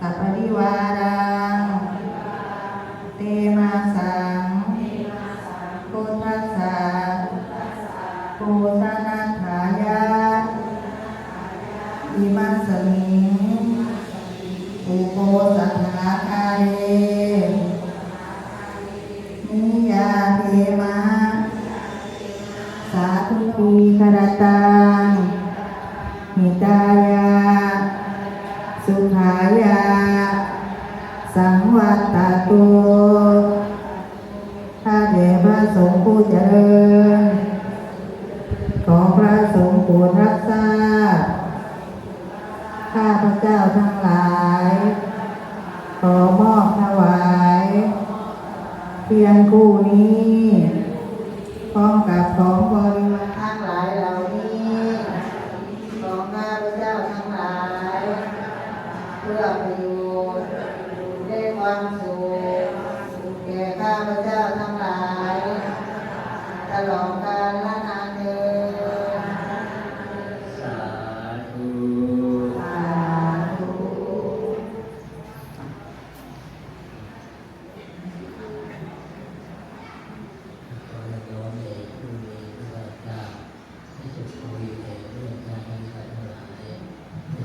สัพพริวารังเตมาสังพุทธัสสะปูชนัฏฐายะอิมัสสมิงอุโปสัทธาคาเรนิยาเทมะสาธุทีครตังหิตายาสุขายาสังวัตตโตข้าแต่พระสงฆ์ผู้เจริญขอพระสงฆ์โปรดรับทราบข้าพระเจ้าทั้งหลายขอมอบถวายเพียงคู่นี้พร้อมกับของบริวารทั้งหลายเหล่านี้ของข้าพระเจ้าทั้งหลายเพื่อประโยชน์ได้ความสุขแก่ข้าพเจ้าทั้งหลายตลอดกาลและนานเทอญสาธุสาธุขอรับน้อมเดชผู้มีพระเจ้าให้สุขภูมิแก่เรื่องการทั้งหลาย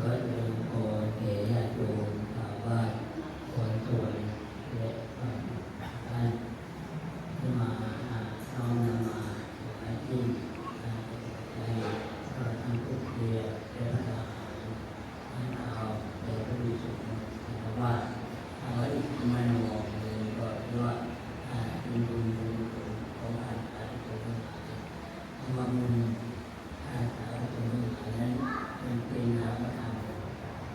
ขออวยพรแก่ญาติโยมชาวบ้านคนส่วนและท่านที่มาน้อมนำมาถวายที่ในพระธรรมกุฎเดียและพระทหารให้เอาแด่ผู้มีสุขแต่ว่าเอาไว้ไม่นองเลยก็ว่าเป็นบุญของท่านอาจจะเป็นเพราะว่าบุญอาจจะเป็นบุญนั้นเป็นนามธรรม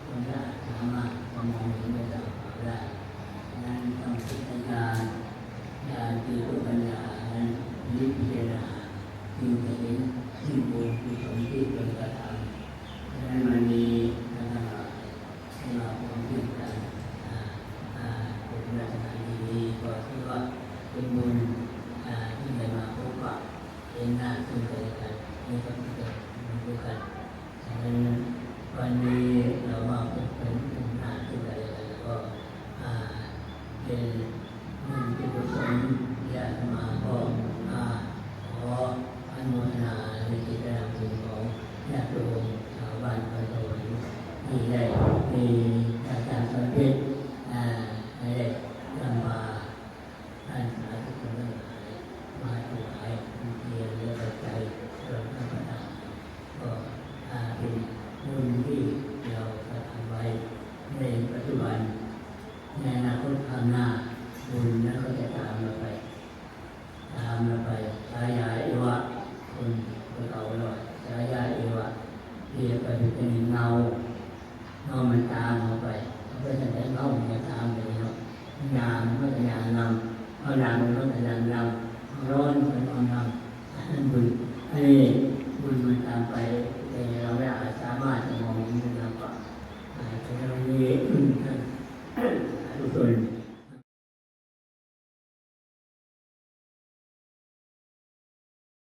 คนละสามารถมองเห็นได้ได้นั้นต้องพิจารณาญาณที่รู้ปัญญานั้นพิจารณาจึงจะเห็นสิ่งบุญที่สมที่เป็นกระทำดังนั้นมันมีทั้งหลายให้เราความคิดกันเป็นลักษณะดีๆก็ถือว่าเป็นบุญที่ได้มาพบปะเห็นหน้าซึ่งกันและกันนี่ก็เป็นบุญด้วยกันดังนั้นวันนี้เรามาพบกันหน้าซึ่งกันและกันแล้วก็เป็นบุญที่กุศลญาติมาก็ขออนุโมทนาในกิจกรรมของญาติโยมชาวบ้านพระสวรรค์ที่ได้มีอาจารย์สอนเพชรได้นำมาท่านสาธุชนทั้งหลายมาถวายเทียนและปัจจัยส่วนพระประธานก็เป็นบุญที่เราทำไว้ในปัจจุบันในอนาคตข้างหน้าบุญนั้นก็จะตามเราไปฉายาเอวะคนเอาหน่อยฉายาเอวะเรียกไปเป็นเงามันตามเราไปเพราะฉะนั้นเงามันตามไปเนาะยามมันก็จะยามนำเอานามมันก็จะยามนำร้อนมันก็นำอันนั้นบุญบุญมันตามไปแต่เราไม่อาจสามารถจะมองเห็นมันลำบากแต่เรามีทุกคน